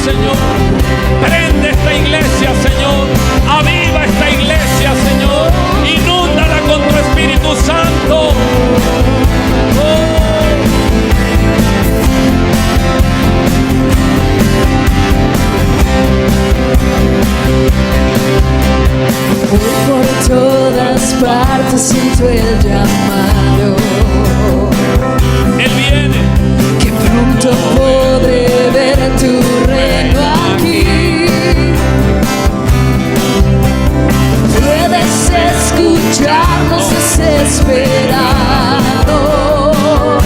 Señor. Prende esta iglesia, Señor. Aviva esta iglesia, Señor. Inúndala con tu Espíritu Santo. Por todas partes siento el llamado. Él viene. Que pronto podré ver tu reino aquí. Puedes escucharnos desesperados.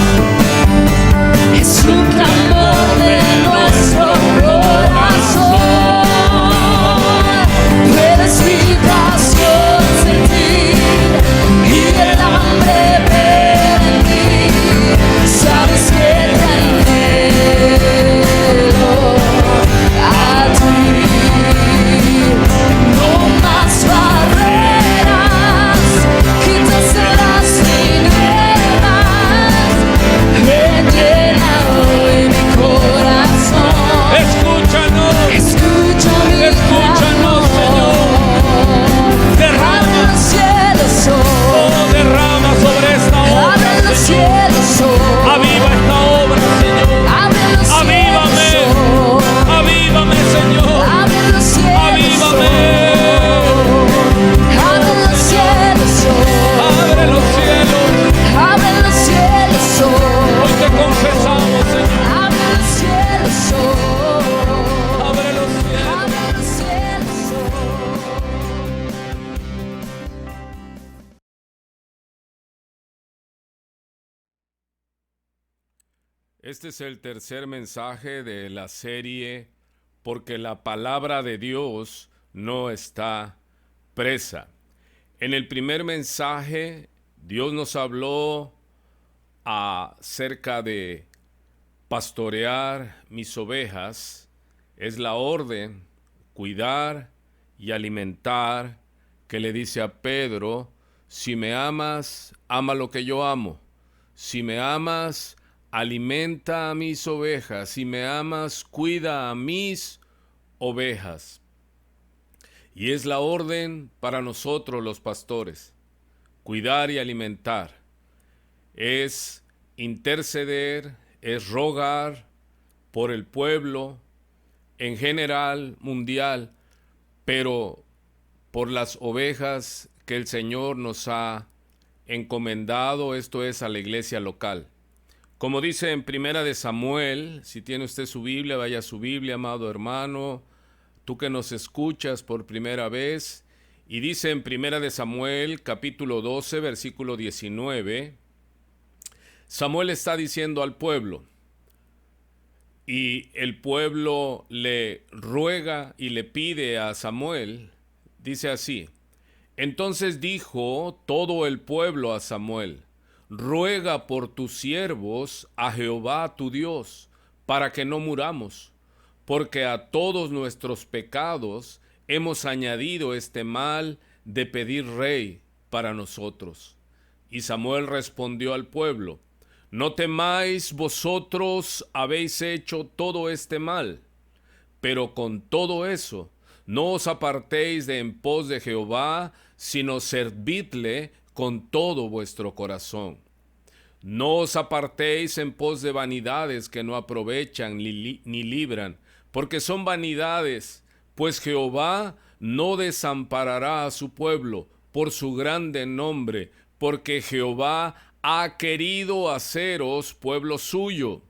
Es un clamor de nuestro corazón. Puedes mi pasión sentir y el hambre ver en mí. Sabes que te anhelo a ti. No más barreras, quítate las tinieblas. Ven, llena hoy mi corazón. Escúchanos. Escucha mi Escúchanos, Señor. Derrama. Abre los cielos hoy. Oh, derrama sobre esta obra, Abre los Señor. cielos hoy. Aviva esta obra, Señor. Abre los Avívame. cielos hoy. Avívame, Señor. Abre los cielos Avívame. hoy. Abre los cielos hoy. Abre los cielos. Abre los cielos hoy. Hoy te confesamos, Señor. Abre los cielos hoy. Abre los cielos. Abre los cielos hoy. Este es el tercer mensaje de la serie Porque la palabra de Dios no está presa. En el primer mensaje, Dios nos habló acerca de pastorear mis ovejas. Es la orden, cuidar y alimentar, que le dice a Pedro: si me amas, ama lo que yo amo. Si me amas, alimenta a mis ovejas. Si me amas, cuida a mis ovejas. Y es la orden para nosotros los pastores: cuidar y alimentar. Es interceder, es rogar por el pueblo en general, mundial, pero por las ovejas que el Señor nos ha encomendado, esto es, a la iglesia local. Como dice en Primera de Samuel, si tiene usted su Biblia, vaya a su Biblia, amado hermano, tú que nos escuchas por primera vez, y dice en Primera de Samuel, capítulo 12, versículo 19, Samuel está diciendo al pueblo, y el pueblo le ruega y le pide a Samuel, dice así: entonces dijo todo el pueblo a Samuel: ruega por tus siervos a Jehová tu Dios, para que no muramos, porque a todos nuestros pecados hemos añadido este mal de pedir rey para nosotros. Y Samuel respondió al pueblo: no temáis, vosotros habéis hecho todo este mal, pero con todo eso no os apartéis de en pos de Jehová, sino servidle con todo vuestro corazón. No os apartéis en pos de vanidades que no aprovechan ni libran, porque son vanidades, pues Jehová no desamparará a su pueblo por su grande nombre, porque Jehová ha querido haceros pueblo suyo.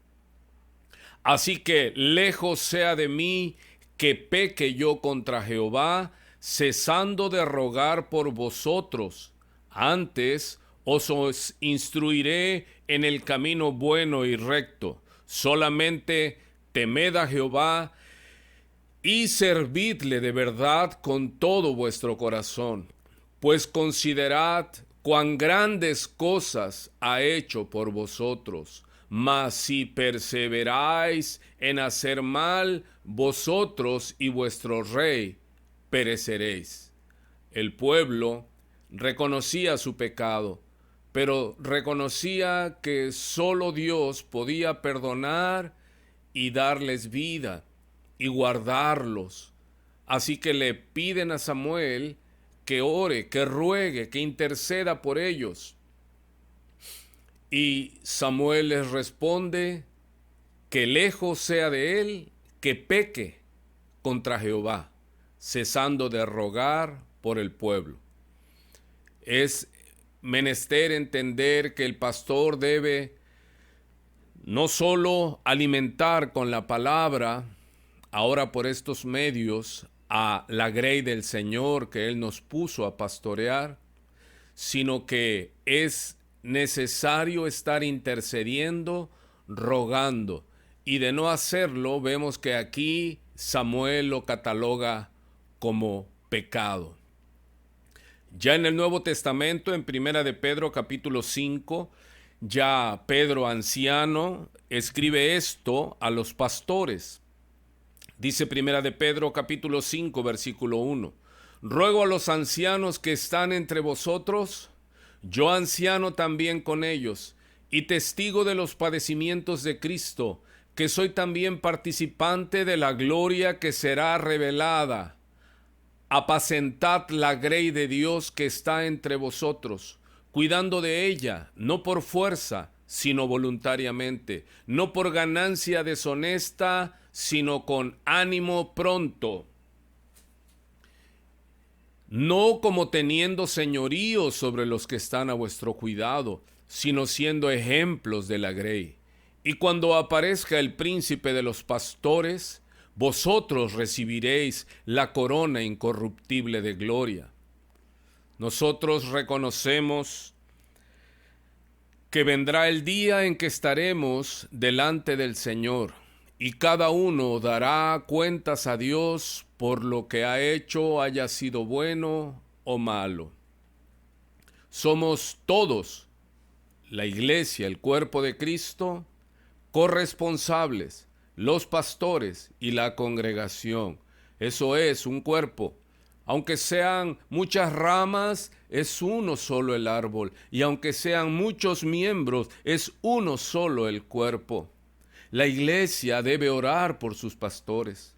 Así que lejos sea de mí que peque yo contra Jehová, cesando de rogar por vosotros. Antes os instruiré en el camino bueno y recto. Solamente temed a Jehová y servidle de verdad con todo vuestro corazón, pues considerad cuán grandes cosas ha hecho por vosotros. Mas si perseveráis en hacer mal, vosotros y vuestro rey pereceréis. El pueblo reconocía su pecado, pero reconocía que solo Dios podía perdonar y darles vida. y guardarlos. Así que le piden a Samuel que ore, que ruegue, que interceda por ellos. Y Samuel les responde que lejos sea de él que peque contra Jehová, cesando de rogar por el pueblo. Es menester entender que el pastor debe no solo alimentar con la palabra, ahora por estos medios, a la grey del Señor que Él nos puso a pastorear, sino que es necesario estar intercediendo, rogando. Y de no hacerlo, vemos que aquí Samuel lo cataloga como pecado. Ya en el Nuevo Testamento, en Primera de Pedro capítulo 5, ya Pedro anciano escribe esto a los pastores. Dice Primera de Pedro capítulo 5 versículo 1: Ruego a los ancianos que están entre vosotros, yo anciano también con ellos, y testigo de los padecimientos de Cristo, que soy también participante de la gloria que será revelada. Apacentad la grey de Dios que está entre vosotros, cuidando de ella, no por fuerza, sino voluntariamente, no por ganancia deshonesta, sino con ánimo pronto, no como teniendo señorío sobre los que están a vuestro cuidado, sino siendo ejemplos de la grey. Y cuando aparezca el príncipe de los pastores, vosotros recibiréis la corona incorruptible de gloria. Nosotros reconocemos que vendrá el día en que estaremos delante del Señor, y cada uno dará cuentas a Dios por lo que ha hecho, haya sido bueno o malo. Somos todos, la iglesia, el cuerpo de Cristo, corresponsables, los pastores y la congregación. Eso es un cuerpo. Aunque sean muchas ramas, es uno solo el árbol. Y aunque sean muchos miembros, es uno solo el cuerpo. La iglesia debe orar por sus pastores.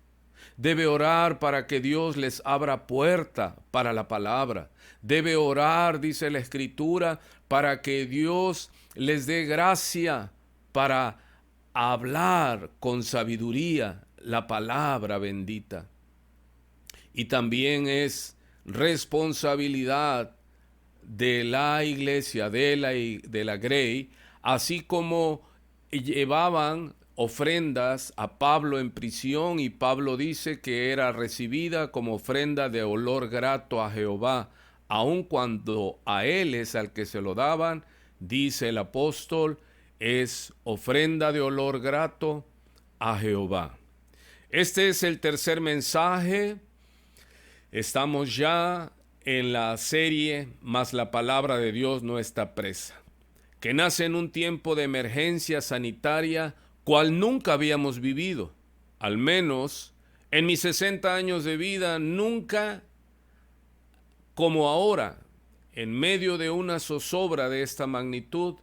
Debe orar para que Dios les abra puerta para la palabra. Debe orar, dice la Escritura, para que Dios les dé gracia para hablar con sabiduría la palabra bendita. Y también es responsabilidad de la iglesia, de la grey, así como llevaban ofrendas a Pablo en prisión, y Pablo dice que era recibida como ofrenda de olor grato a Jehová, aun cuando a él es al que se lo daban, dice el apóstol, es ofrenda de olor grato a Jehová. Este es el tercer mensaje. Estamos ya en la serie Mas la palabra de Dios no está presa, que nace en un tiempo de emergencia sanitaria cual nunca habíamos vivido. Al menos en mis 60 años de vida, nunca como ahora, en medio de una zozobra de esta magnitud,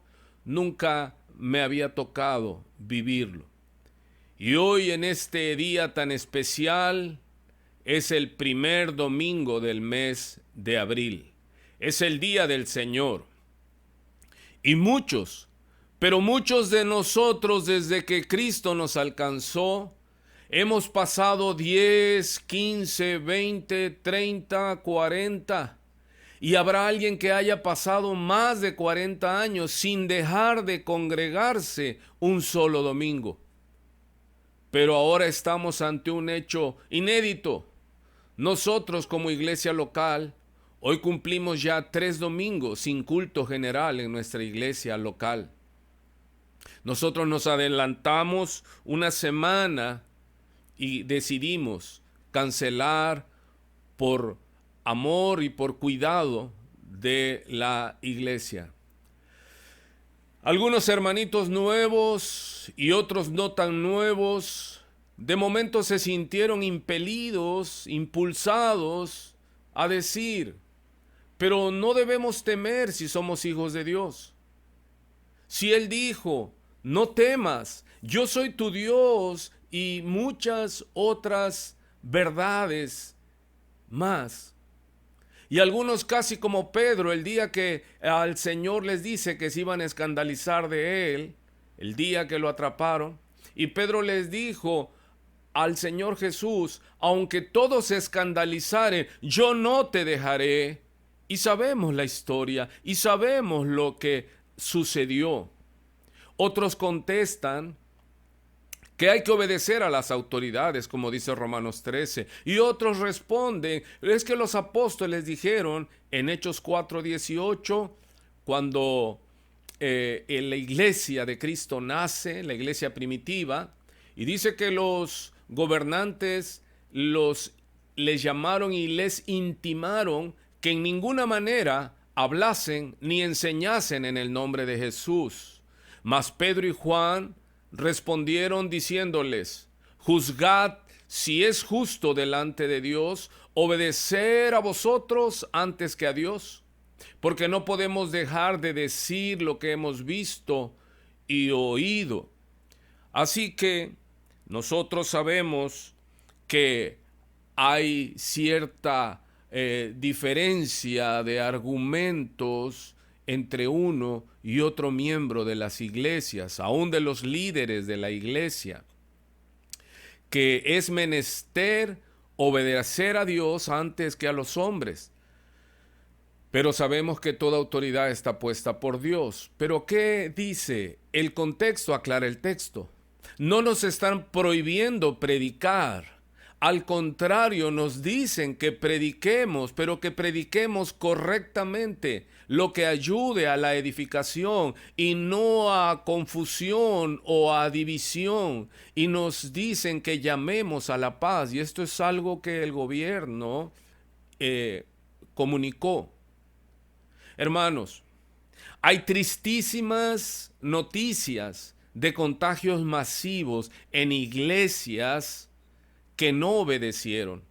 nunca me había tocado vivirlo. Y hoy, en este día tan especial, es el primer domingo del mes de abril. Es el día del Señor. Y muchos, pero muchos de nosotros, desde que Cristo nos alcanzó, hemos pasado 10, 15, 20, 30, 40. Y habrá alguien que haya pasado más de 40 años sin dejar de congregarse un solo domingo. Pero ahora estamos ante un hecho inédito. Nosotros, como iglesia local, hoy cumplimos ya 3 domingos sin culto general en nuestra iglesia local. Nosotros nos adelantamos una semana y decidimos cancelar por amor y por cuidado de la iglesia. Algunos hermanitos nuevos y otros no tan nuevos, de momento se sintieron impelidos, impulsados a decir, pero no debemos temer si somos hijos de Dios. Si Él dijo, no temas, yo soy tu Dios y muchas otras verdades más. Y algunos, casi como Pedro, el día que al Señor les dice que se iban a escandalizar de él, el día que lo atraparon, y Pedro les dijo al Señor Jesús: aunque todos se escandalizaren, yo no te dejaré. Y sabemos la historia y sabemos lo que sucedió. Otros contestan que hay que obedecer a las autoridades, como dice Romanos 13. Y otros responden, es que los apóstoles dijeron en Hechos 4:18, cuando en la iglesia de Cristo nace, la iglesia primitiva, y dice que los gobernantes les llamaron y les intimaron que en ninguna manera hablasen ni enseñasen en el nombre de Jesús. Mas Pedro y Juan respondieron diciéndoles: juzgad si es justo delante de Dios obedecer a vosotros antes que a Dios, porque no podemos dejar de decir lo que hemos visto y oído. Así que nosotros sabemos que hay cierta diferencia de argumentos entre uno y otro miembro de las iglesias, aún de los líderes de la iglesia, que es menester obedecer a Dios antes que a los hombres. Pero sabemos que toda autoridad está puesta por Dios. ¿Pero qué dice? El contexto aclara el texto. No nos están prohibiendo predicar. Al contrario, nos dicen que prediquemos, pero que prediquemos correctamente, lo que ayude a la edificación y no a confusión o a división. Y nos dicen que llamemos a la paz. Y esto es algo que el gobierno comunicó. Hermanos, hay tristísimas noticias de contagios masivos en iglesias que no obedecieron.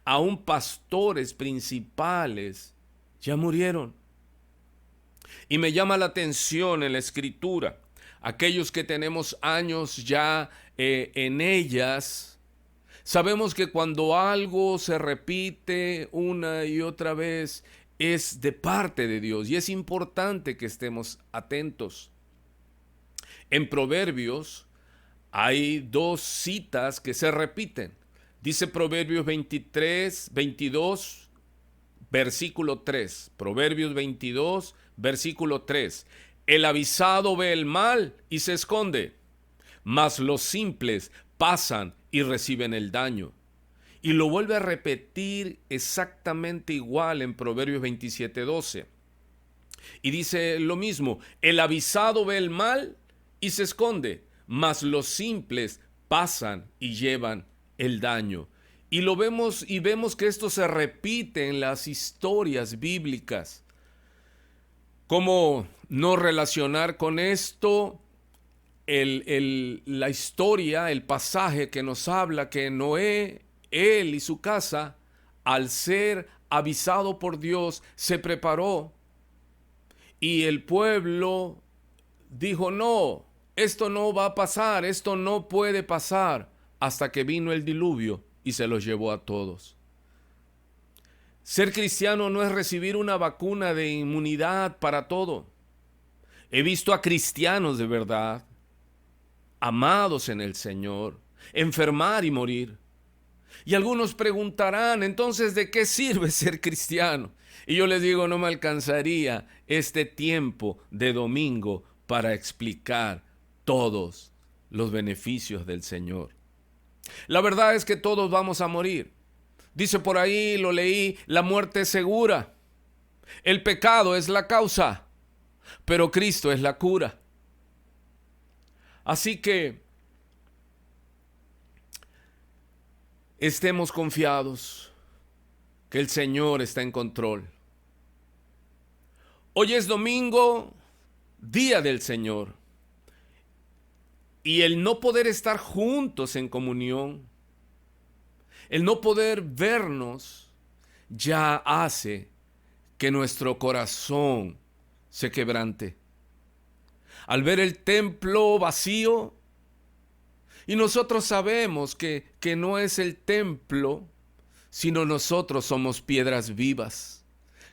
Aún pastores principales ya murieron. Y me llama la atención en la Escritura, aquellos que tenemos años ya en ellas, sabemos que cuando algo se repite una y otra vez, es de parte de Dios y es importante que estemos atentos. En Proverbios hay dos citas que se repiten. Dice Proverbios 22, versículo 3. Proverbios 22, versículo 3. El avisado ve el mal y se esconde, mas los simples pasan y reciben el daño. Y lo vuelve a repetir exactamente igual en Proverbios 27:12. Y dice lo mismo: el avisado ve el mal y se esconde, mas los simples pasan y llevan el daño. Y lo vemos y vemos que esto se repite en las historias bíblicas. ¿Cómo no relacionar con esto la historia, el pasaje que nos habla que Noé, él y su casa, al ser avisado por Dios, se preparó y el pueblo dijo: no, esto no va a pasar, esto no puede pasar, hasta que vino el diluvio y se los llevó a todos. Ser cristiano no es recibir una vacuna de inmunidad para todo. He visto a cristianos de verdad, amados en el Señor, enfermar y morir. Y algunos preguntarán: entonces, ¿de qué sirve ser cristiano? Y yo les digo, no me alcanzaría este tiempo de domingo para explicar todos los beneficios del Señor. La verdad es que todos vamos a morir. Dice por ahí, lo leí, la muerte es segura. El pecado es la causa, pero Cristo es la cura. Así que estemos confiados que el Señor está en control. Hoy es domingo, día del Señor. Y el no poder estar juntos en comunión, el no poder vernos, ya hace que nuestro corazón se quebrante. Al ver el templo vacío Y nosotros sabemos que no es el templo, sino nosotros somos piedras vivas,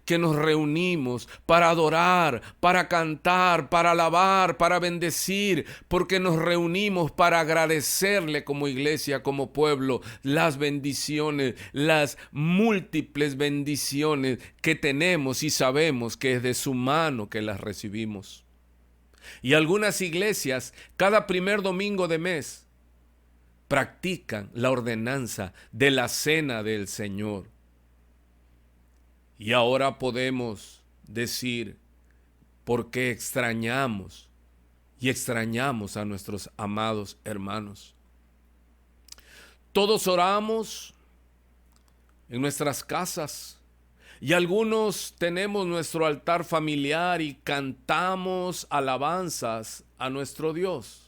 que nos reunimos para adorar, para cantar, para alabar, para bendecir, porque nos reunimos para agradecerle como iglesia, como pueblo, las bendiciones, las múltiples bendiciones que tenemos y sabemos que es de su mano que las recibimos. Y algunas iglesias, cada primer domingo de mes, practican la ordenanza de la cena del Señor. Y ahora podemos decir por qué extrañamos a nuestros amados hermanos. Todos oramos en nuestras casas y algunos tenemos nuestro altar familiar y cantamos alabanzas a nuestro Dios.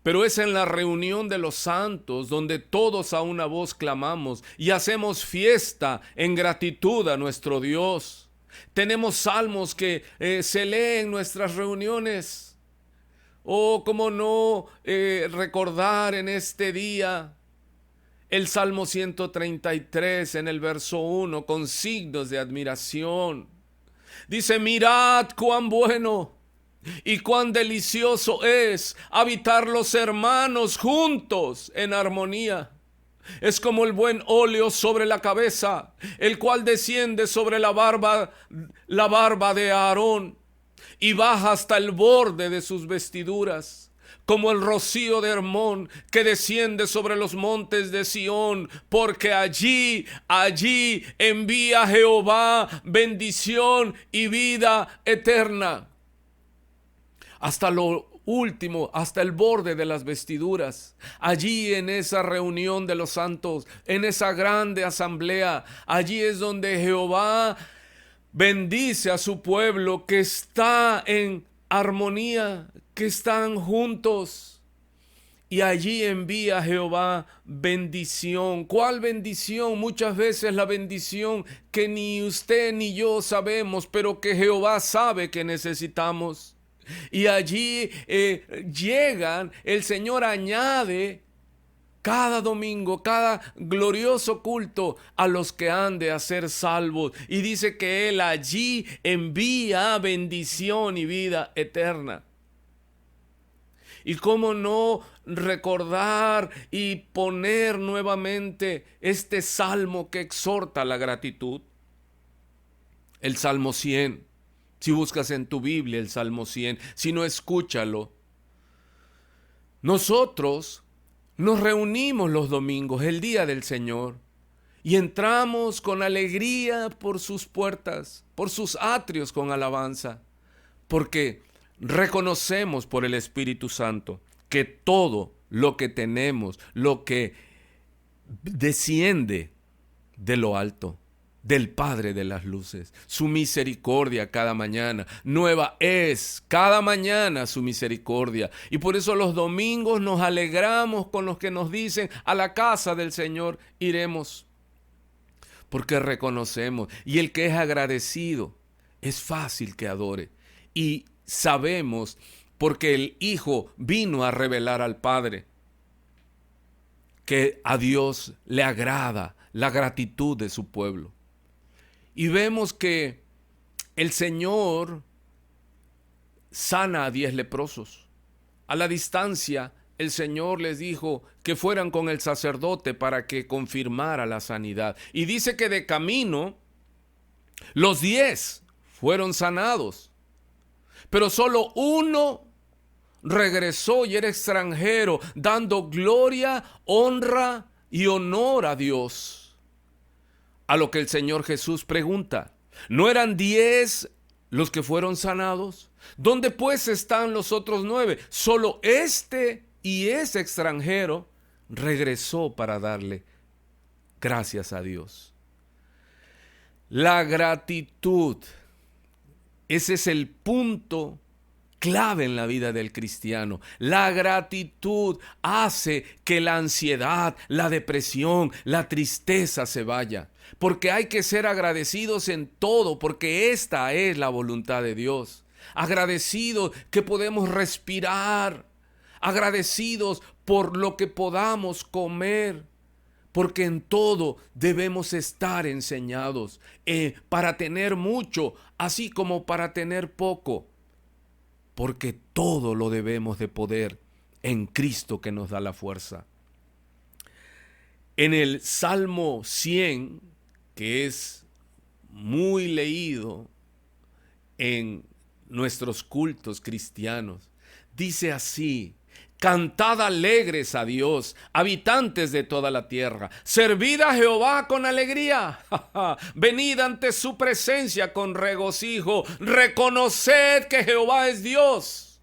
Pero es en la reunión de los santos donde todos a una voz clamamos y hacemos fiesta en gratitud a nuestro Dios. Tenemos salmos que se leen en nuestras reuniones. Cómo no recordar en este día el Salmo 133 en el verso 1 con signos de admiración. Dice: mirad cuán bueno y cuán delicioso es habitar los hermanos juntos en armonía. Es como el buen óleo sobre la cabeza, el cual desciende sobre la barba de Aarón y baja hasta el borde de sus vestiduras, como el rocío de Hermón que desciende sobre los montes de Sión, porque allí envía Jehová bendición y vida eterna. Hasta lo último, hasta el borde de las vestiduras. Allí en esa reunión de los santos, en esa grande asamblea, allí es donde Jehová bendice a su pueblo que está en armonía, que están juntos. Y allí envía Jehová bendición. ¿Cuál bendición? Muchas veces la bendición que ni usted ni yo sabemos, pero que Jehová sabe que necesitamos. Y allí llegan, el Señor añade cada domingo, cada glorioso culto a los que han de ser salvos. Y dice que Él allí envía bendición y vida eterna. Y cómo no recordar y poner nuevamente este salmo que exhorta a la gratitud. El Salmo 100. Si buscas en tu Biblia el Salmo 100, si no, escúchalo. Nosotros nos reunimos los domingos, el día del Señor, y entramos con alegría por sus puertas, por sus atrios con alabanza, porque reconocemos por el Espíritu Santo que todo lo que tenemos, lo que desciende de lo alto, del Padre de las luces, su misericordia cada mañana, nueva es cada mañana su misericordia. Y por eso los domingos nos alegramos con los que nos dicen: a la casa del Señor iremos, porque reconocemos. Y el que es agradecido es fácil que adore. Y sabemos, porque el Hijo vino a revelar al Padre, que a Dios le agrada la gratitud de su pueblo. Y vemos que el Señor sana a 10 leprosos. A la distancia, el Señor les dijo que fueran con el sacerdote para que confirmara la sanidad. Y dice que de camino, los 10 fueron sanados. Pero solo uno regresó y era extranjero, dando gloria, honra y honor a Dios. A lo que el Señor Jesús pregunta: ¿no eran 10 los que fueron sanados? ¿Dónde pues están los otros 9? Solo este y ese extranjero regresó para darle gracias a Dios. La gratitud, ese es el punto clave en la vida del cristiano. La gratitud hace que la ansiedad, la depresión, la tristeza se vaya. Porque hay que ser agradecidos en todo, porque esta es la voluntad de Dios. Agradecidos que podemos respirar. agradecidos por lo que podamos comer, porque en todo debemos estar enseñados, para tener mucho, así como para tener poco, porque todo lo debemos de poder en Cristo que nos da la fuerza. En el Salmo 100, que es muy leído en nuestros cultos cristianos, dice así: cantad alegres a Dios, habitantes de toda la tierra. Servid a Jehová con alegría. Venid ante su presencia con regocijo. Reconoced que Jehová es Dios.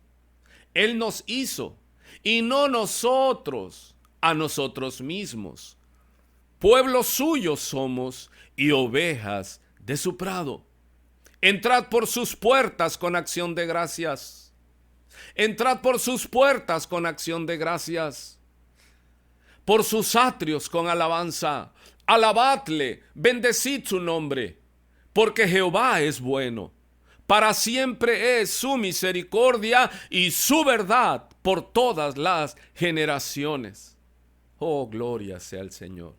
Él nos hizo y no nosotros a nosotros mismos. Pueblo suyo somos y ovejas de su prado. Entrad por sus puertas con acción de gracias. Entrad por sus puertas con acción de gracias. Por sus atrios con alabanza. Alabadle, bendecid su nombre. Porque Jehová es bueno. Para siempre es su misericordia y su verdad por todas las generaciones. Oh, gloria sea el Señor.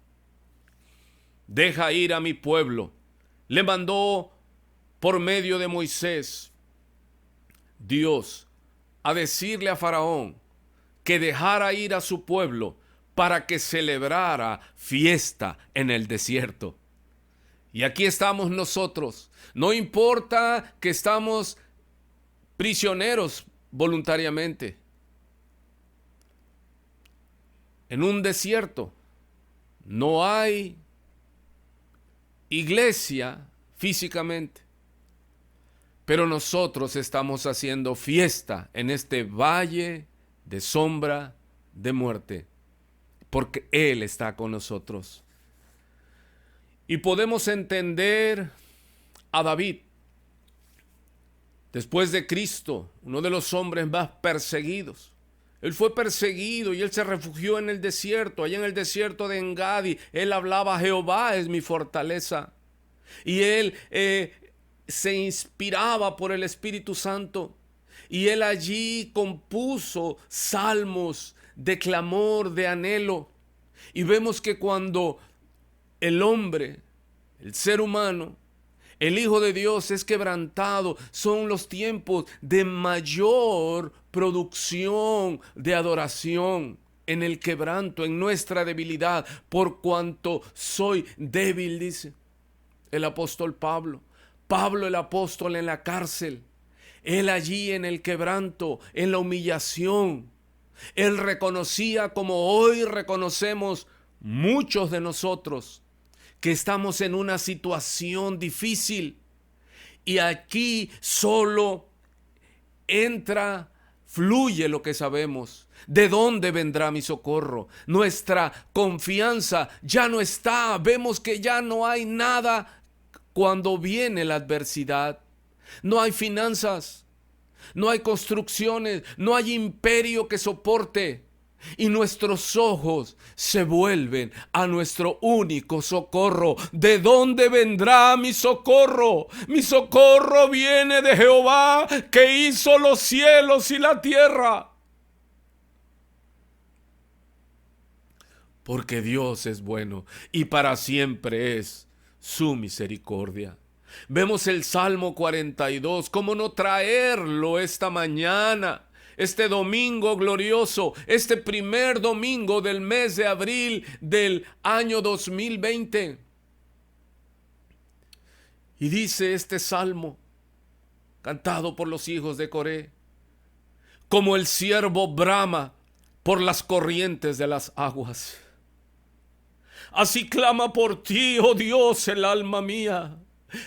Deja ir a mi pueblo. Le mandó por medio de Moisés Dios a decirle a Faraón que dejara ir a su pueblo para que celebrara fiesta en el desierto. Y aquí estamos nosotros. No importa que estamos prisioneros voluntariamente en un desierto. No hay iglesia físicamente, pero nosotros estamos haciendo fiesta en este valle de sombra de muerte, porque Él está con nosotros. Y podemos entender a David, después de Cristo, uno de los hombres más perseguidos. Él fue perseguido y él se refugió en el desierto, allá en el desierto de Engadi. Él hablaba: Jehová es mi fortaleza. Y él se inspiraba por el Espíritu Santo. Y él allí compuso salmos de clamor, de anhelo. Y vemos que cuando el hombre, el ser humano, el Hijo de Dios es quebrantado, son los tiempos de mayor producción de adoración, en el quebranto, en nuestra debilidad, por cuanto soy débil, dice el apóstol Pablo. Pablo el apóstol en la cárcel, él allí en el quebranto, en la humillación, él reconocía, como hoy reconocemos muchos de nosotros, que estamos en una situación difícil, y aquí solo entra, fluye lo que sabemos. ¿De dónde vendrá mi socorro? Nuestra confianza ya no está. Vemos que ya no hay nada cuando viene la adversidad. No hay finanzas, no hay construcciones, no hay imperio que soporte. Y nuestros ojos se vuelven a nuestro único socorro. ¿De dónde vendrá mi socorro? Mi socorro viene de Jehová, que hizo los cielos y la tierra. Porque Dios es bueno y para siempre es su misericordia. Vemos el Salmo 42, ¿cómo no traerlo esta mañana? Este domingo glorioso, este primer domingo del mes de abril del año 2020. Y dice este salmo, cantado por los hijos de Coré: como el ciervo brama por las corrientes de las aguas, así clama por ti, oh Dios, el alma mía.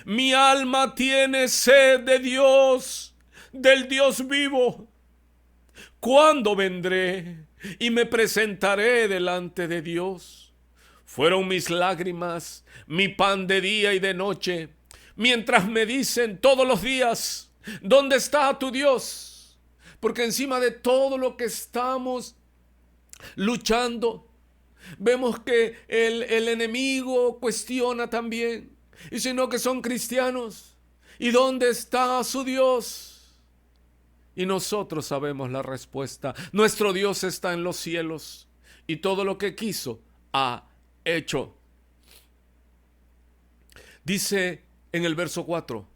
Mi alma tiene sed de Dios, del Dios vivo. ¿Cuándo vendré y me presentaré delante de Dios? Fueron mis lágrimas mi pan de día y de noche, mientras me dicen todos los días: ¿dónde está tu Dios? Porque encima de todo lo que estamos luchando, vemos que el enemigo cuestiona también. Y si no, que son cristianos, ¿y dónde está su Dios? Y nosotros sabemos la respuesta. Nuestro Dios está en los cielos y todo lo que quiso ha hecho. Dice en el verso 4,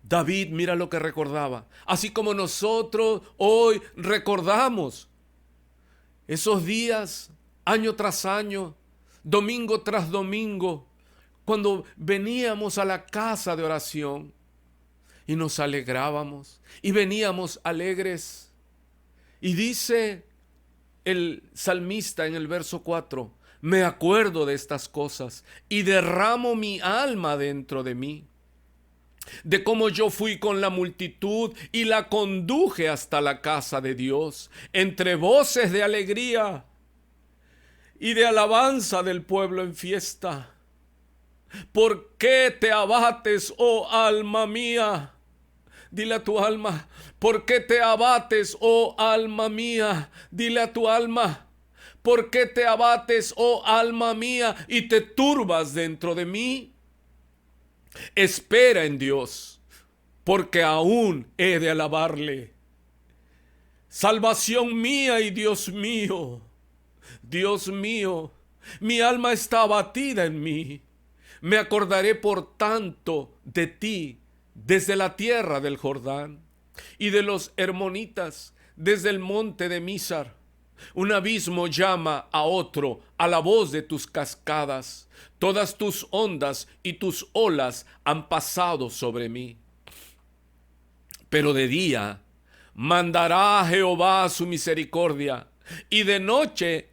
David, mira lo que recordaba. Así como nosotros hoy recordamos esos días, año tras año, domingo tras domingo, cuando veníamos a la casa de oración y nos alegrábamos y veníamos alegres. Y dice el salmista en el verso 4, me acuerdo de estas cosas y derramo mi alma dentro de mí, de cómo yo fui con la multitud y la conduje hasta la casa de Dios, entre voces de alegría y de alabanza del pueblo en fiesta. ¿Por qué te abates, oh alma mía? Dile a tu alma, ¿por qué te abates, oh alma mía? Dile a tu alma, ¿por qué te abates, oh alma mía, y te turbas dentro de mí? Espera en Dios, porque aún he de alabarle. Salvación mía y Dios mío, mi alma está abatida en mí. Me acordaré por tanto de ti desde la tierra del Jordán y de los hermonitas desde el monte de Mizar. Un abismo llama a otro a la voz de tus cascadas. Todas tus ondas y tus olas han pasado sobre mí. Pero de día mandará a Jehová su misericordia, y de noche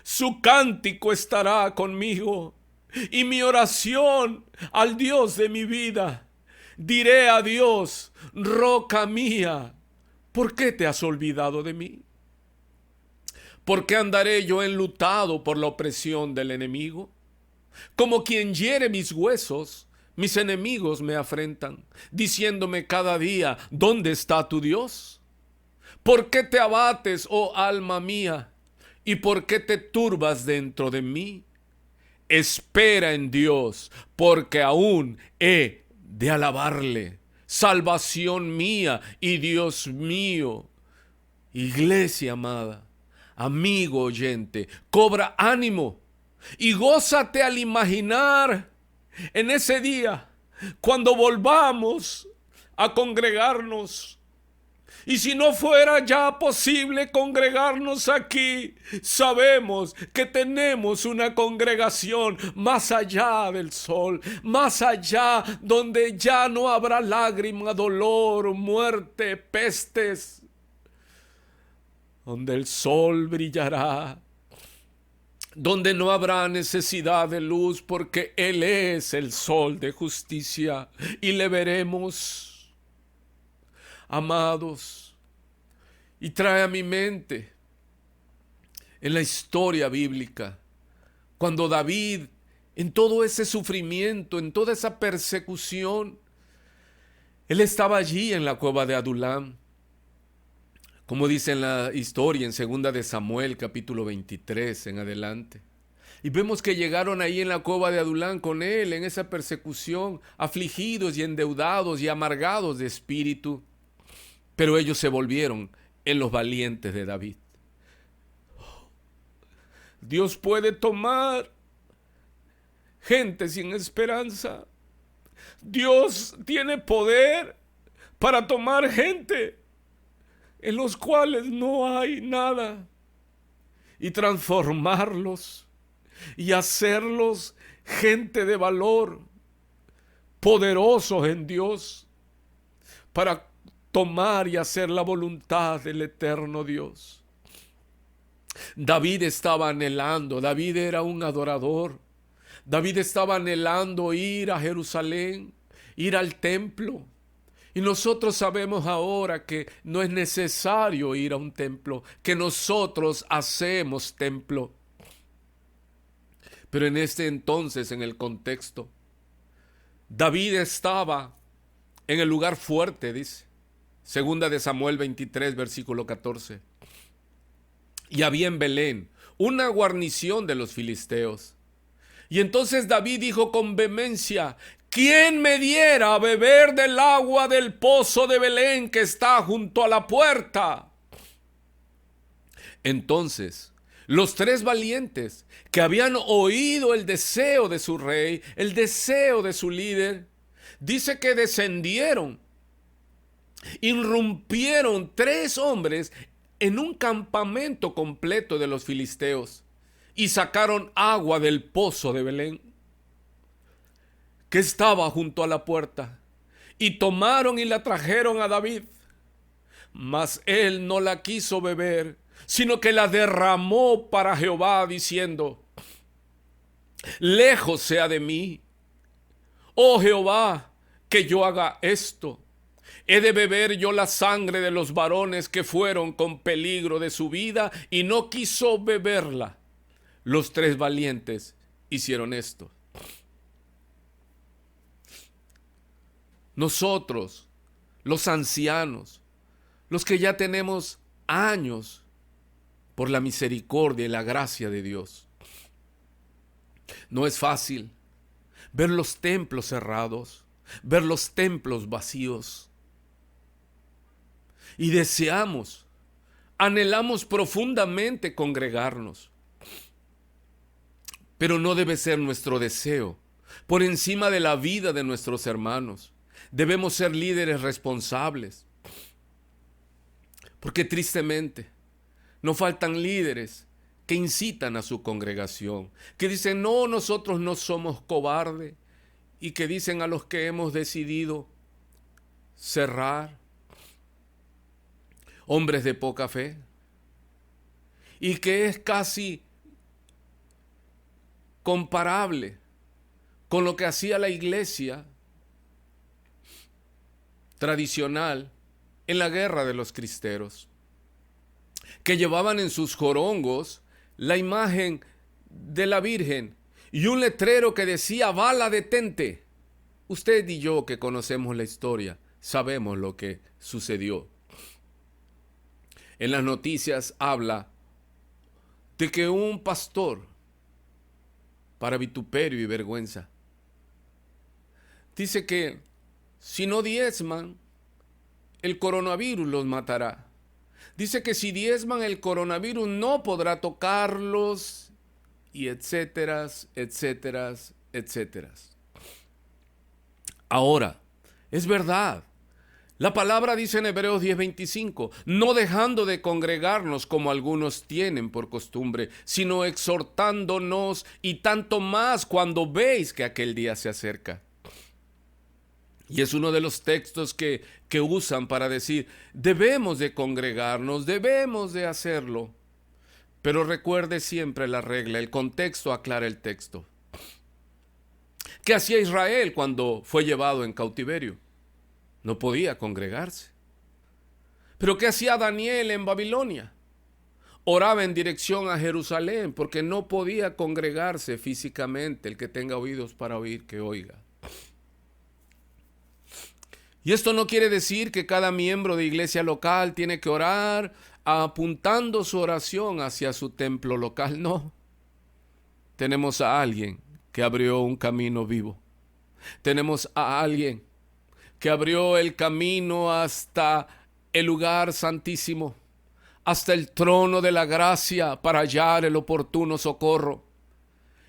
su cántico estará conmigo, y mi oración al Dios de mi vida. Diré a Dios, roca mía, ¿por qué te has olvidado de mí? ¿Por qué andaré yo enlutado por la opresión del enemigo? Como quien hiere mis huesos, mis enemigos me afrentan, diciéndome cada día, ¿dónde está tu Dios? ¿Por qué te abates, oh alma mía? ¿Y por qué te turbas dentro de mí? Espera en Dios, porque aún he de alabarle. Salvación mía y Dios mío. Iglesia amada, amigo oyente, cobra ánimo y gózate al imaginar en ese día cuando volvamos a congregarnos. Y si no fuera ya posible congregarnos aquí, sabemos que tenemos una congregación más allá del sol, más allá donde ya no habrá lágrima, dolor, muerte, pestes, donde el sol brillará, donde no habrá necesidad de luz, porque Él es el sol de justicia y le veremos. Amados, y trae a mi mente en la historia bíblica, cuando David, en todo ese sufrimiento, en toda esa persecución, él estaba allí en la cueva de Adulam, como dice en la historia en 2 de Samuel, capítulo 23 en adelante. Y vemos que llegaron ahí en la cueva de Adulam con él, en esa persecución, afligidos y endeudados y amargados de espíritu. Pero ellos se volvieron en los valientes de David. Dios puede tomar gente sin esperanza. Dios tiene poder para tomar gente en los cuales no hay nada y transformarlos y hacerlos gente de valor, poderosos en Dios, para tomar y hacer la voluntad del eterno Dios. David estaba anhelando, David era un adorador, David estaba anhelando ir a Jerusalén, ir al templo. Y nosotros sabemos ahora que no es necesario ir a un templo, que nosotros hacemos templo. Pero en este entonces, en el contexto, David estaba en el lugar fuerte, dice. 2 de Samuel 23, versículo 14. Y había en Belén una guarnición de los filisteos. Y entonces David dijo con vehemencia, ¿quién me diera a beber del agua del pozo de Belén que está junto a la puerta? Entonces, los 3 valientes que habían oído el deseo de su rey, el deseo de su líder, dice que descendieron, irrumpieron 3 hombres en un campamento completo de los filisteos y sacaron agua del pozo de Belén, que estaba junto a la puerta, y tomaron y la trajeron a David. Mas él no la quiso beber, sino que la derramó para Jehová, diciendo: lejos sea de mí, oh Jehová, que yo haga esto. ¿He de beber yo la sangre de los varones que fueron con peligro de su vida? Y no quiso beberla. Los 3 valientes hicieron esto. Nosotros, los ancianos, los que ya tenemos años, por la misericordia y la gracia de Dios, no es fácil ver los templos cerrados, ver los templos vacíos. Y deseamos, anhelamos profundamente congregarnos. Pero no debe ser nuestro deseo por encima de la vida de nuestros hermanos. Debemos ser líderes responsables. Porque tristemente no faltan líderes que incitan a su congregación, que dicen: no, nosotros no somos cobardes, y que dicen a los que hemos decidido cerrar, hombres de poca fe, y que es casi comparable con lo que hacía la iglesia tradicional en la guerra de los cristeros, que llevaban en sus jorongos la imagen de la Virgen y un letrero que decía: bala, detente. Usted y yo, que conocemos la historia, sabemos lo que sucedió. En las noticias habla de que un pastor, para vituperio y vergüenza, dice que si no diezman, el coronavirus los matará. Dice que si diezman, el coronavirus no podrá tocarlos, y etcétera, etcétera, etcétera. Ahora, es verdad. La palabra dice en Hebreos 10:25, no dejando de congregarnos como algunos tienen por costumbre, sino exhortándonos, y tanto más cuando veis que aquel día se acerca. Y es uno de los textos que usan para decir: debemos de congregarnos, debemos de hacerlo. Pero recuerde siempre la regla, el contexto aclara el texto. ¿Qué hacía Israel cuando fue llevado en cautiverio? No podía congregarse. ¿Pero qué hacía Daniel en Babilonia? Oraba en dirección a Jerusalén porque no podía congregarse físicamente. El que tenga oídos para oír, que oiga. Y esto no quiere decir que cada miembro de iglesia local tiene que orar apuntando su oración hacia su templo local. No. Tenemos a alguien que abrió un camino vivo. Tenemos a alguien que abrió el camino hasta el lugar santísimo, hasta el trono de la gracia para hallar el oportuno socorro.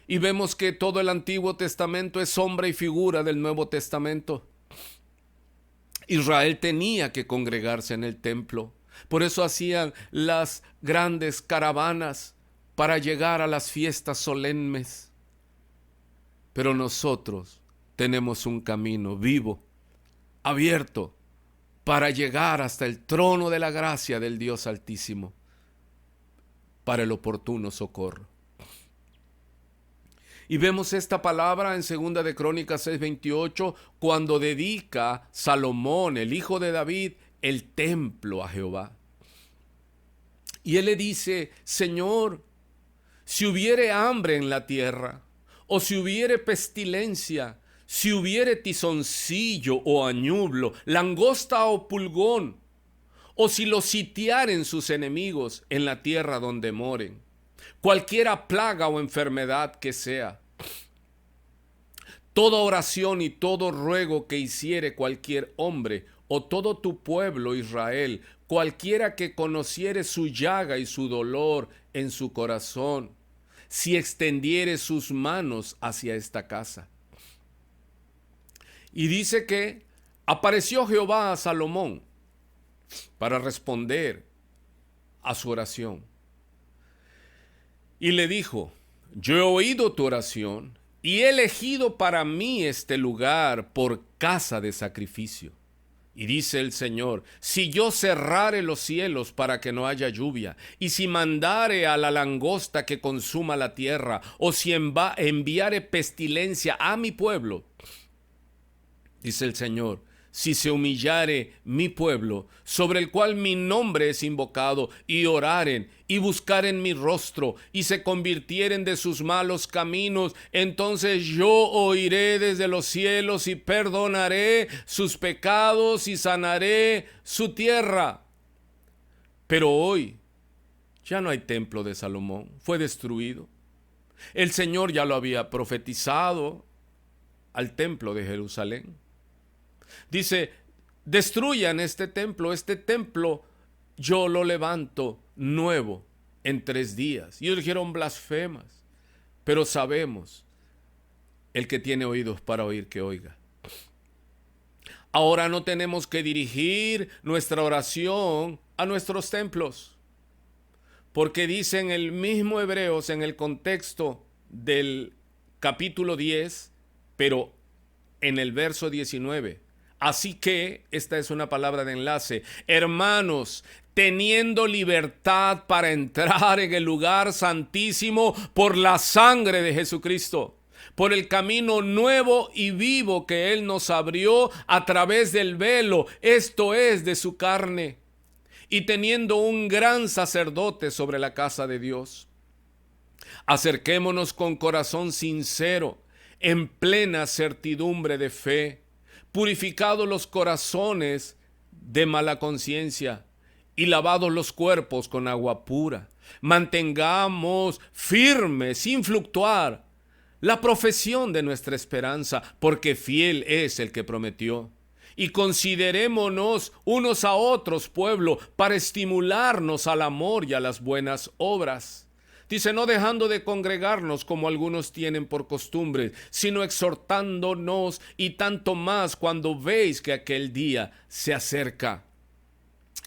Y vemos que todo el Antiguo Testamento es sombra y figura del Nuevo Testamento. Israel tenía que congregarse en el templo. Por eso hacían las grandes caravanas para llegar a las fiestas solemnes. Pero nosotros tenemos un camino vivo, abierto, para llegar hasta el trono de la gracia del Dios Altísimo, para el oportuno socorro. Y vemos esta palabra en 2 de Crónicas 6:28, cuando dedica Salomón, el hijo de David, el templo a Jehová. Y él le dice: Señor, si hubiere hambre en la tierra, o si hubiere pestilencia, si hubiere tizoncillo o añublo, langosta o pulgón, o si los sitiaren sus enemigos en la tierra donde moren, cualquiera plaga o enfermedad que sea, toda oración y todo ruego que hiciere cualquier hombre o todo tu pueblo Israel, cualquiera que conociere su llaga y su dolor en su corazón, si extendiere sus manos hacia esta casa. Y dice que apareció Jehová a Salomón para responder a su oración. Y le dijo: yo he oído tu oración y he elegido para mí este lugar por casa de sacrificio. Y dice el Señor: si yo cerrare los cielos para que no haya lluvia, y si mandare a la langosta que consuma la tierra, o si enviare pestilencia a mi pueblo, dice el Señor, si se humillare mi pueblo, sobre el cual mi nombre es invocado, y oraren y buscaren mi rostro, y se convirtieren de sus malos caminos, entonces yo oiré desde los cielos y perdonaré sus pecados y sanaré su tierra. Pero hoy ya no hay templo de Salomón, fue destruido. El Señor ya lo había profetizado al templo de Jerusalén. Dice: destruyan este templo yo lo levanto nuevo en 3 días. Y ellos dijeron: blasfemas. Pero sabemos, el que tiene oídos para oír, que oiga. Ahora no tenemos que dirigir nuestra oración a nuestros templos, porque dice en el mismo Hebreos, en el contexto del capítulo 10, pero en el verso 19, así que, esta es una palabra de enlace: hermanos, teniendo libertad para entrar en el lugar santísimo por la sangre de Jesucristo, por el camino nuevo y vivo que Él nos abrió a través del velo, esto es, de su carne, y teniendo un gran sacerdote sobre la casa de Dios, acerquémonos con corazón sincero, en plena certidumbre de fe, purificados los corazones de mala conciencia y lavados los cuerpos con agua pura. Mantengamos firme, sin fluctuar, la profesión de nuestra esperanza, porque fiel es el que prometió. Y considerémonos unos a otros, pueblo, para estimularnos al amor y a las buenas obras. Dice: no dejando de congregarnos como algunos tienen por costumbre, sino exhortándonos, y tanto más cuando veis que aquel día se acerca.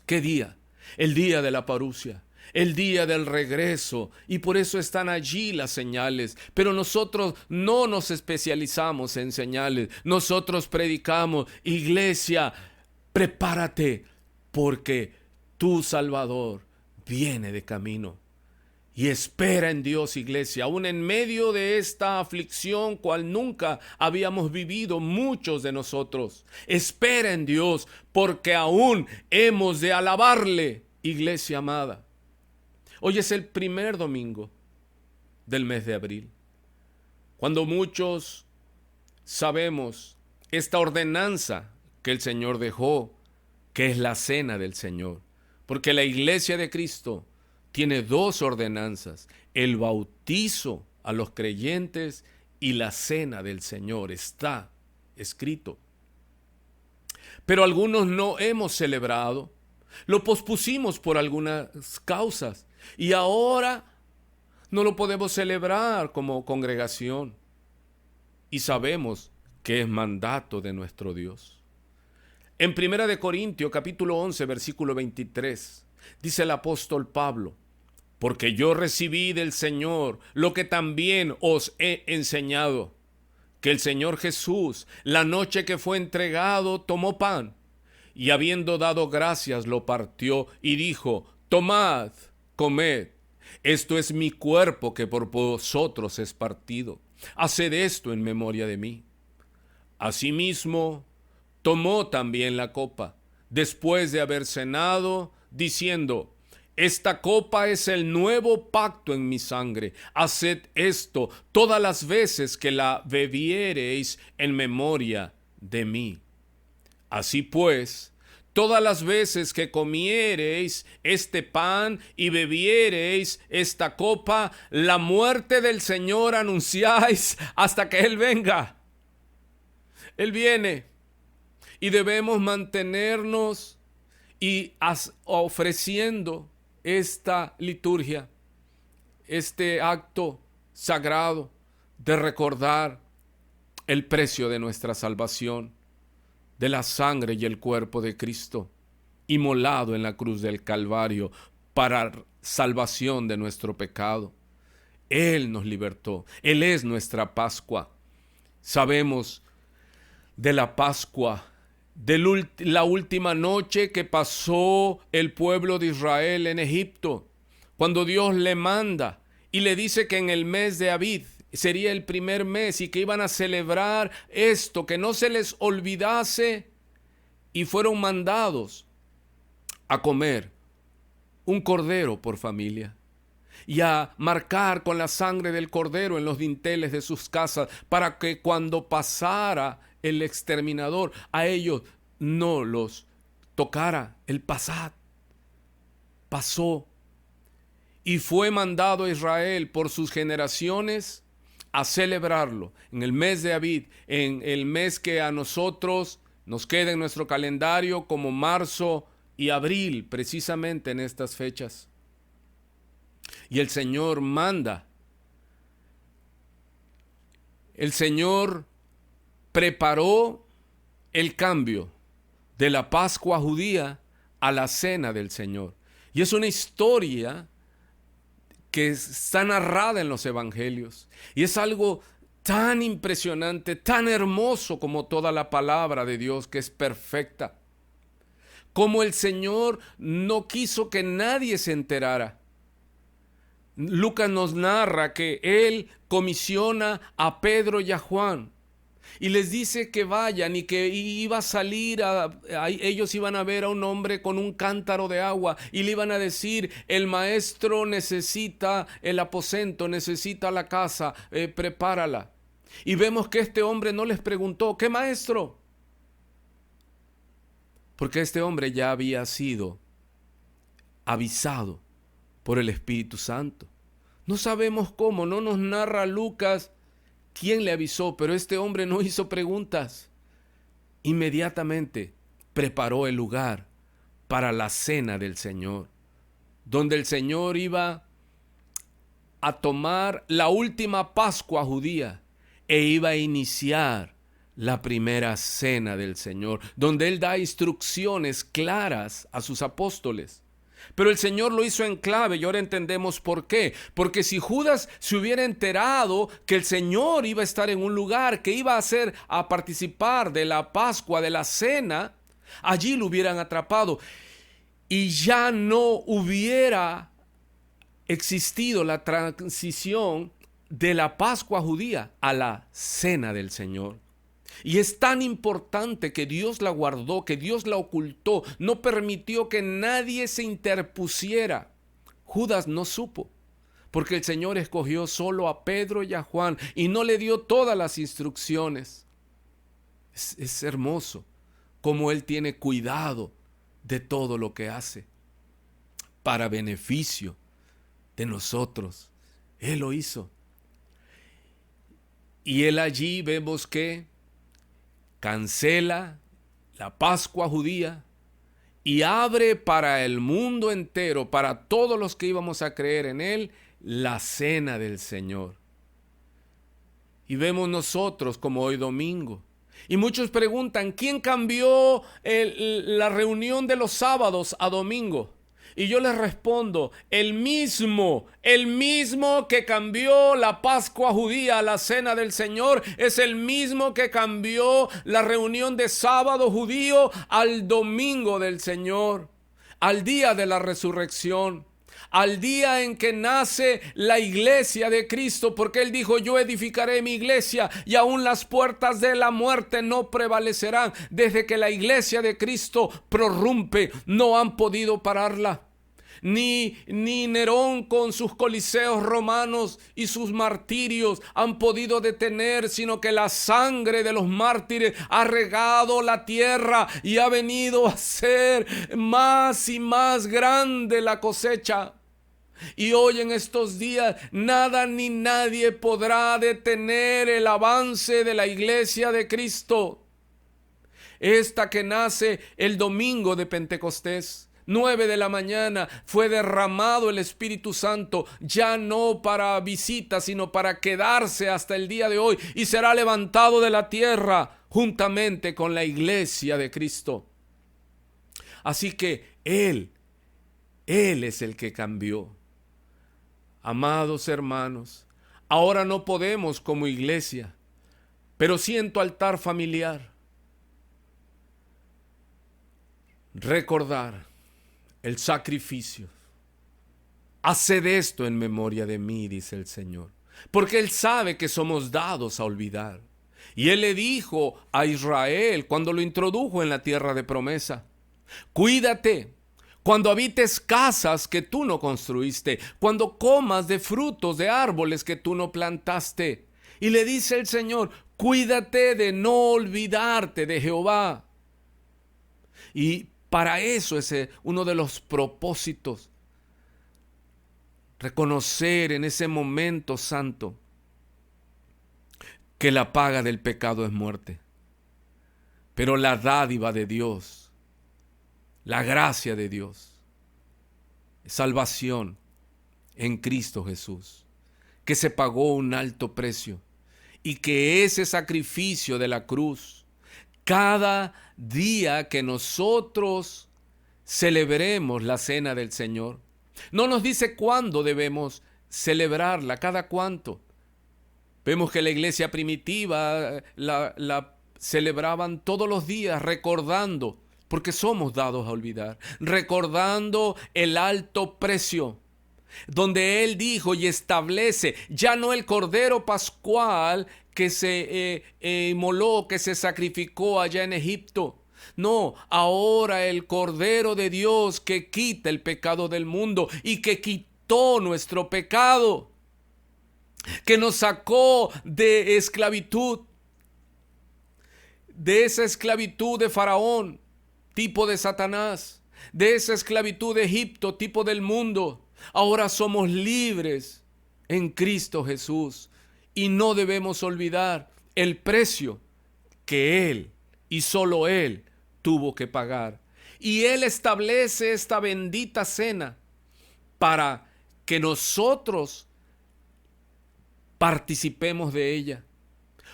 ¿Qué día? El día de la parusia, el día del regreso, y por eso están allí las señales. Pero nosotros no nos especializamos en señales. Nosotros predicamos: iglesia, prepárate, porque tu Salvador viene de camino. Y espera en Dios, iglesia, aún en medio de esta aflicción cual nunca habíamos vivido muchos de nosotros. Espera en Dios, porque aún hemos de alabarle, iglesia amada. Hoy es el primer domingo del mes de abril, cuando muchos sabemos esta ordenanza que el Señor dejó, que es la cena del Señor, porque la iglesia de Cristo tiene 2 ordenanzas: el bautizo a los creyentes y la cena del Señor. Está escrito. Pero algunos no hemos celebrado, lo pospusimos por algunas causas, y ahora no lo podemos celebrar como congregación. Y sabemos que es mandato de nuestro Dios. En 1 Corintios capítulo 11, versículo 23, dice el apóstol Pablo: porque yo recibí del Señor lo que también os he enseñado, que el Señor Jesús, la noche que fue entregado, tomó pan, y habiendo dado gracias, lo partió y dijo: tomad, comed, esto es mi cuerpo que por vosotros es partido. Haced esto en memoria de mí. Asimismo, tomó también la copa, después de haber cenado, diciendo: esta copa es el nuevo pacto en mi sangre. Haced esto todas las veces que la bebiereis en memoria de mí. Así pues, todas las veces que comiereis este pan y bebiereis esta copa, la muerte del Señor anunciáis hasta que Él venga. Él viene y debemos mantenernos y ofreciendo esta liturgia, este acto sagrado de recordar el precio de nuestra salvación, de la sangre y el cuerpo de Cristo, inmolado en la cruz del Calvario para salvación de nuestro pecado. Él nos libertó, Él es nuestra Pascua. Sabemos de la Pascua, de la última noche que pasó el pueblo de Israel en Egipto, cuando Dios le manda y le dice que en el mes de Abib sería el primer mes y que iban a celebrar esto, que no se les olvidase, y fueron mandados a comer un cordero por familia y a marcar con la sangre del cordero en los dinteles de sus casas para que cuando pasara el exterminador a ellos no los tocara el pasad. Pasó y fue mandado a Israel por sus generaciones a celebrarlo en el mes de Abib, en el mes que a nosotros nos queda en nuestro calendario como marzo y abril, precisamente en estas fechas. Y el Señor manda. El Señor preparó el cambio de la Pascua judía a la Cena del Señor. Y es una historia que está narrada en los evangelios. Y es algo tan impresionante, tan hermoso como toda la palabra de Dios, que es perfecta. Como el Señor no quiso que nadie se enterara. Lucas nos narra que Él comisiona a Pedro y a Juan y les dice que vayan y que iba a salir, ellos iban a ver a un hombre con un cántaro de agua y le iban a decir: el maestro necesita el aposento, necesita la casa, prepárala. Y vemos que este hombre no les preguntó: ¿qué maestro? Porque este hombre ya había sido avisado por el Espíritu Santo. No sabemos cómo, no nos narra Lucas quién le avisó, pero este hombre no hizo preguntas. Inmediatamente preparó el lugar para la cena del Señor, donde el Señor iba a tomar la última Pascua judía e iba a iniciar la primera cena del Señor, donde Él da instrucciones claras a sus apóstoles. Pero el Señor lo hizo en clave y ahora entendemos por qué. Porque si Judas se hubiera enterado que el Señor iba a estar en un lugar, que iba a participar de la Pascua, de la cena, allí lo hubieran atrapado y ya no hubiera existido la transición de la Pascua judía a la cena del Señor. Y es tan importante que Dios la guardó, que Dios la ocultó, no permitió que nadie se interpusiera. Judas no supo, porque el Señor escogió solo a Pedro y a Juan y no le dio todas las instrucciones. Es hermoso cómo Él tiene cuidado de todo lo que hace para beneficio de nosotros. Él lo hizo. Y Él allí vemos que cancela la Pascua judía y abre para el mundo entero, para todos los que íbamos a creer en Él, la cena del Señor. Y vemos nosotros como hoy domingo. Y muchos preguntan: ¿quién cambió la reunión de los sábados a domingo? Y yo les respondo: el mismo que cambió la Pascua judía a la cena del Señor es el mismo que cambió la reunión de sábado judío al domingo del Señor, al día de la resurrección, al día en que nace la iglesia de Cristo, porque Él dijo: yo edificaré mi iglesia y aún las puertas de la muerte no prevalecerán. Desde que la iglesia de Cristo prorrumpe, no han podido pararla. Ni Nerón con sus coliseos romanos y sus martirios han podido detener, sino que la sangre de los mártires ha regado la tierra y ha venido a ser más y más grande la cosecha. Y hoy en estos días nada ni nadie podrá detener el avance de la iglesia de Cristo. esta que nace el domingo de Pentecostés. 9 de la mañana fue derramado el Espíritu Santo, ya no para visita, sino para quedarse hasta el día de hoy, y será levantado de la tierra juntamente con la iglesia de Cristo. Así que Él es el que cambió. Amados hermanos, ahora no podemos como iglesia, pero sí en tu altar familiar, recordar el sacrificio. Haced esto en memoria de mí, dice el Señor, porque Él sabe que somos dados a olvidar. Y Él le dijo a Israel cuando lo introdujo en la tierra de promesa: cuídate cuando habites casas que tú no construiste, cuando comas de frutos de árboles que tú no plantaste. Y le dice el Señor: cuídate de no olvidarte de Jehová. Y para eso es uno de los propósitos, reconocer en ese momento santo que la paga del pecado es muerte, pero la dádiva de Dios, la gracia de Dios, es salvación en Cristo Jesús, que se pagó un alto precio, y que ese sacrificio de la cruz, cada día que nosotros celebremos la cena del Señor, no nos dice cuándo debemos celebrarla, cada cuánto. Vemos que la iglesia primitiva la celebraban todos los días, recordando, porque somos dados a olvidar, recordando el alto precio, donde Él dijo y establece ya no el cordero pascual que se inmoló, que se sacrificó allá en Egipto. No, ahora el Cordero de Dios que quita el pecado del mundo y que quitó nuestro pecado, que nos sacó de esclavitud, de esa esclavitud de Faraón, tipo de Satanás, de esa esclavitud de Egipto, tipo del mundo. Ahora somos libres en Cristo Jesús, y no debemos olvidar el precio que Él y solo Él tuvo que pagar. Y Él establece esta bendita cena para que nosotros participemos de ella.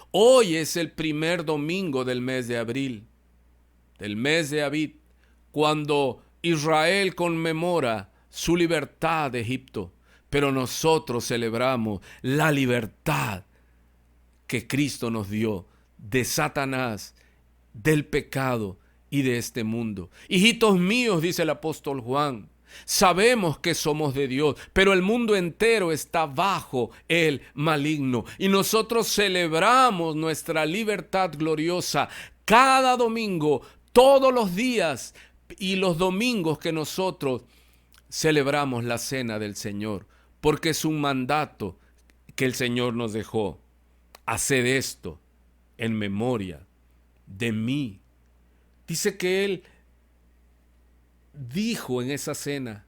Hoy es el primer domingo del mes de abril, del mes de Abib, cuando Israel conmemora su libertad de Egipto, pero nosotros celebramos la libertad que Cristo nos dio de Satanás, del pecado y de este mundo. Hijitos míos, dice el apóstol Juan, sabemos que somos de Dios, pero el mundo entero está bajo el maligno, y nosotros celebramos nuestra libertad gloriosa cada domingo, todos los días, y los domingos que nosotros celebramos la cena del Señor, porque es un mandato que el Señor nos dejó. Haced esto en memoria de mí. Dice que Él dijo en esa cena: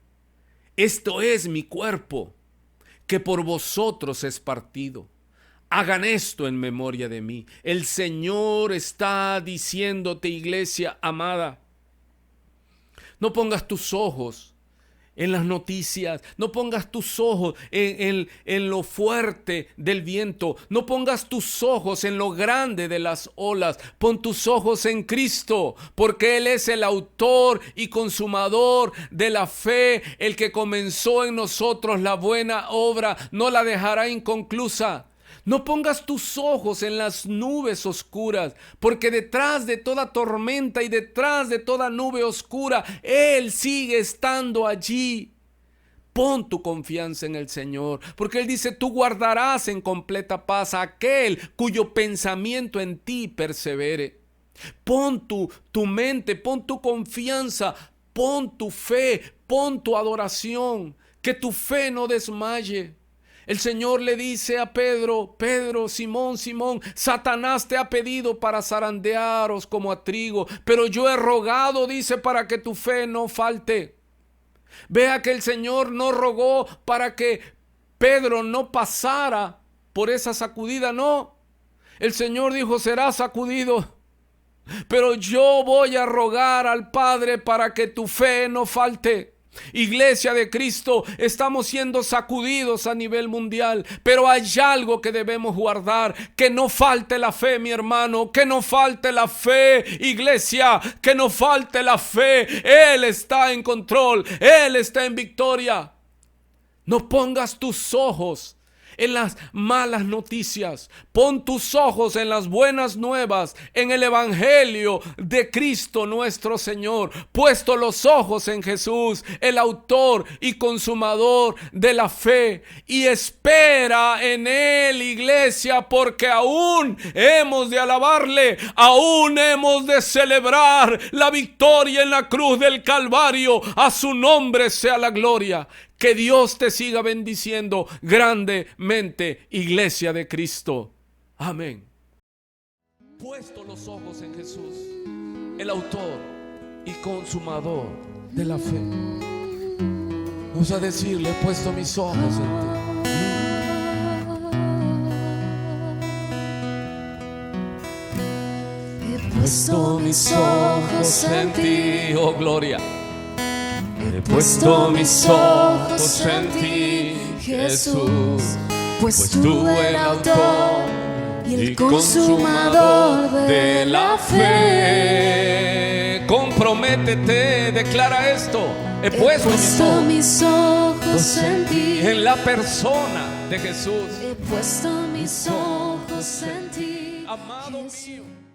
esto es mi cuerpo, que por vosotros es partido. Hagan esto en memoria de mí. El Señor está diciéndote, iglesia amada, no pongas tus ojos en las noticias, no pongas tus ojos en lo fuerte del viento, no pongas tus ojos en lo grande de las olas, pon tus ojos en Cristo, porque Él es el autor y consumador de la fe. El que comenzó en nosotros la buena obra no la dejará inconclusa. No pongas tus ojos en las nubes oscuras, porque detrás de toda tormenta y detrás de toda nube oscura, Él sigue estando allí. Pon tu confianza en el Señor, porque Él dice: tú guardarás en completa paz a aquel cuyo pensamiento en ti persevere. Pon tu mente, pon tu confianza, pon tu fe, pon tu adoración, que tu fe no desmaye. El Señor le dice a Pedro: Pedro, Simón, Simón, Satanás te ha pedido para zarandearos como a trigo, pero yo he rogado, dice, para que tu fe no falte. Vea que el Señor no rogó para que Pedro no pasara por esa sacudida, no. El Señor dijo: será sacudido, pero yo voy a rogar al Padre para que tu fe no falte. Iglesia de Cristo, estamos siendo sacudidos a nivel mundial, pero hay algo que debemos guardar: que no falte la fe, mi hermano, que no falte la fe, iglesia, que no falte la fe. Él está en control, Él está en victoria. No pongas tus ojos en las malas noticias, pon tus ojos en las buenas nuevas, en el evangelio de Cristo nuestro Señor. Puesto los ojos en Jesús, el autor y consumador de la fe, y espera en Él, iglesia, porque aún hemos de alabarle, aún hemos de celebrar la victoria en la cruz del Calvario. A su nombre sea la gloria. Que Dios te siga bendiciendo grandemente, iglesia de Cristo. Amén. Puesto los ojos en Jesús, el autor y consumador de la fe. Vamos a decirle: he puesto mis ojos en ti. He puesto mis ojos en ti. Oh, gloria. He puesto mis ojos en ti, Jesús, pues tú el autor y el consumador de la fe. Comprométete, declara esto: he puesto mis ojos en ti, en la persona de Jesús. he puesto mis ojos en ti, Amado Jesús. mío.